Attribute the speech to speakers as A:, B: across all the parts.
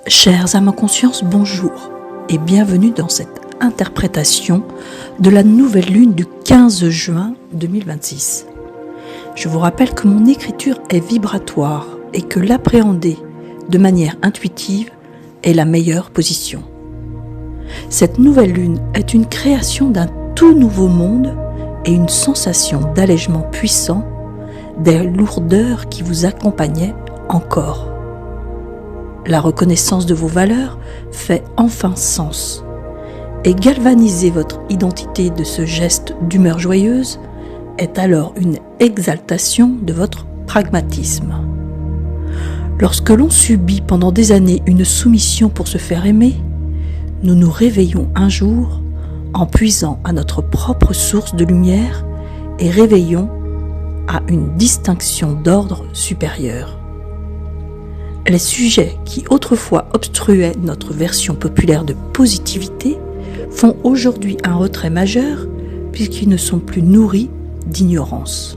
A: Chers âmes en conscience, bonjour et bienvenue dans cette interprétation de la nouvelle lune du 15 juin 2026. Je vous rappelle que mon écriture est vibratoire et que l'appréhender de manière intuitive est la meilleure position. Cette nouvelle lune est une création d'un tout nouveau monde et une sensation d'allègement puissant des lourdeurs qui vous accompagnaient encore. La reconnaissance de vos valeurs fait enfin sens et galvaniser votre identité de ce geste d'humeur joyeuse est alors une exaltation de votre pragmatisme. Lorsque l'on subit pendant des années une soumission pour se faire aimer, nous nous réveillons un jour en puisant à notre propre source de lumière et réveillons à une distinction d'ordre supérieur. Les sujets qui autrefois obstruaient notre version populaire de positivité font aujourd'hui un retrait majeur puisqu'ils ne sont plus nourris d'ignorance.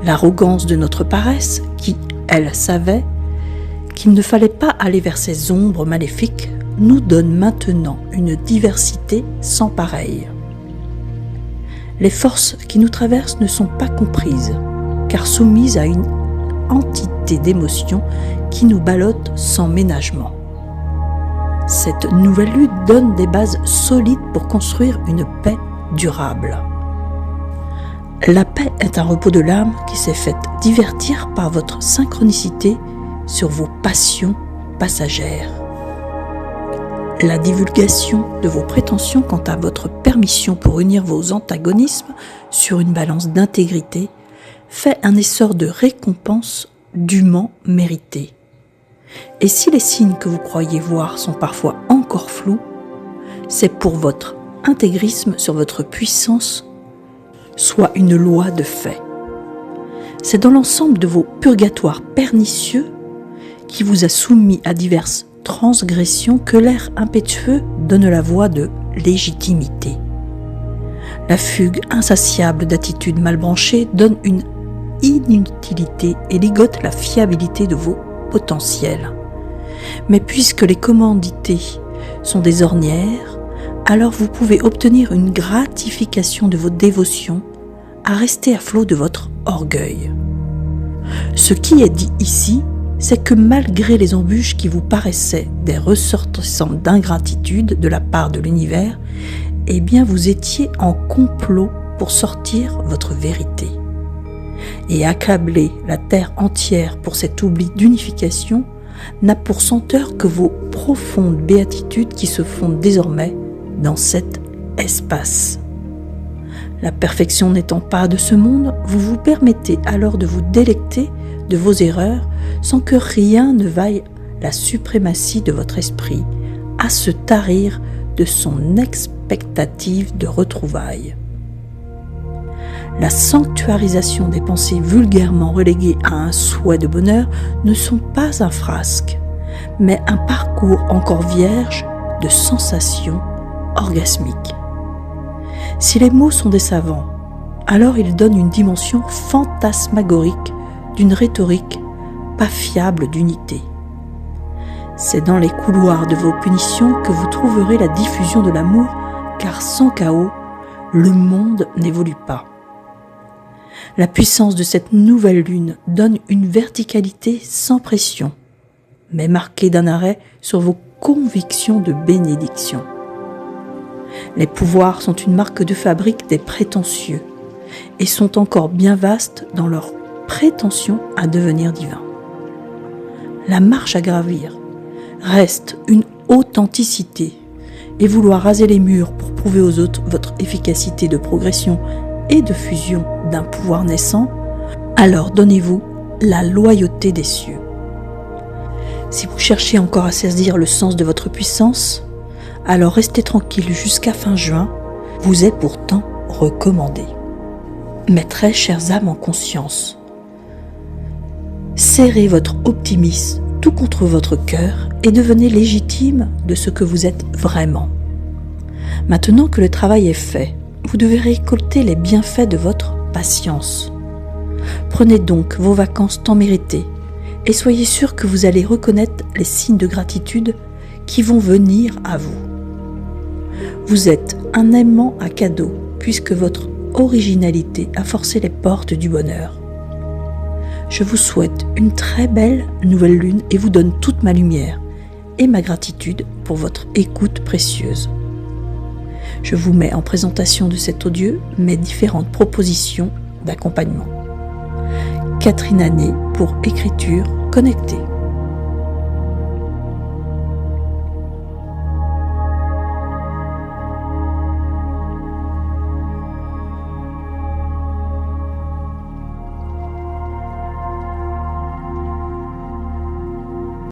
A: L'arrogance de notre paresse, qui, elle, savait qu'il ne fallait pas aller vers ces ombres maléfiques, nous donne maintenant une diversité sans pareille. Les forces qui nous traversent ne sont pas comprises, car soumises à une entité d'émotions qui nous ballotte sans ménagement. Cette nouvelle lutte donne des bases solides pour construire une paix durable. La paix est un repos de l'âme qui s'est fait divertir par votre synchronicité sur vos passions passagères. La divulgation de vos prétentions quant à votre permission pour unir vos antagonismes sur une balance d'intégrité fait un essor de récompense dûment méritée. Et si les signes que vous croyez voir sont parfois encore flous, c'est pour votre intégrisme sur votre puissance, soit une loi de fait. C'est dans l'ensemble de vos purgatoires pernicieux qui vous a soumis à diverses transgressions que l'air impétueux donne la voix de légitimité. La fugue insatiable d'attitudes mal branchées donne une inutilité et ligote la fiabilité de vos potentiels. Mais puisque les commandités sont des ornières, alors vous pouvez obtenir une gratification de vos dévotions à rester à flot de votre orgueil. Ce qui est dit ici, c'est que malgré les embûches qui vous paraissaient des ressortissants d'ingratitude de la part de l'univers, eh bien vous étiez en complot pour sortir votre vérité. Et accabler la terre entière pour cet oubli d'unification n'a pour senteur que vos profondes béatitudes qui se fondent désormais dans cet espace. La perfection n'étant pas de ce monde, vous vous permettez alors de vous délecter de vos erreurs sans que rien ne vaille la suprématie de votre esprit à se tarir de son expectative de retrouvailles. La sanctuarisation des pensées vulgairement reléguées à un souhait de bonheur ne sont pas un frasque, mais un parcours encore vierge de sensations orgasmiques. Si les mots sont des savants, alors ils donnent une dimension fantasmagorique d'une rhétorique pas fiable d'unité. C'est dans les couloirs de vos punitions que vous trouverez la diffusion de l'amour, car sans chaos, le monde n'évolue pas. La puissance de cette nouvelle lune donne une verticalité sans pression, mais marquée d'un arrêt sur vos convictions de bénédiction. Les pouvoirs sont une marque de fabrique des prétentieux et sont encore bien vastes dans leur prétention à devenir divins. La marche à gravir reste une authenticité et vouloir raser les murs pour prouver aux autres votre efficacité de progression et de fusion d'un pouvoir naissant, alors donnez-vous la loyauté des cieux. Si vous cherchez encore à saisir le sens de votre puissance, alors restez tranquille jusqu'à fin juin, vous est pourtant recommandé. Mes très chères âmes en conscience, serrez votre optimisme tout contre votre cœur et devenez légitime de ce que vous êtes vraiment. Maintenant que le travail est fait, vous devez récolter les bienfaits de votre patience. Prenez donc vos vacances tant méritées et soyez sûr que vous allez reconnaître les signes de gratitude qui vont venir à vous. Vous êtes un aimant à cadeau puisque votre originalité a forcé les portes du bonheur. Je vous souhaite une très belle nouvelle lune et vous donne toute ma lumière et ma gratitude pour votre écoute précieuse. Je vous mets en présentation de cet audio mes différentes propositions d'accompagnement. Catherine Anet pour Écriture Connectée.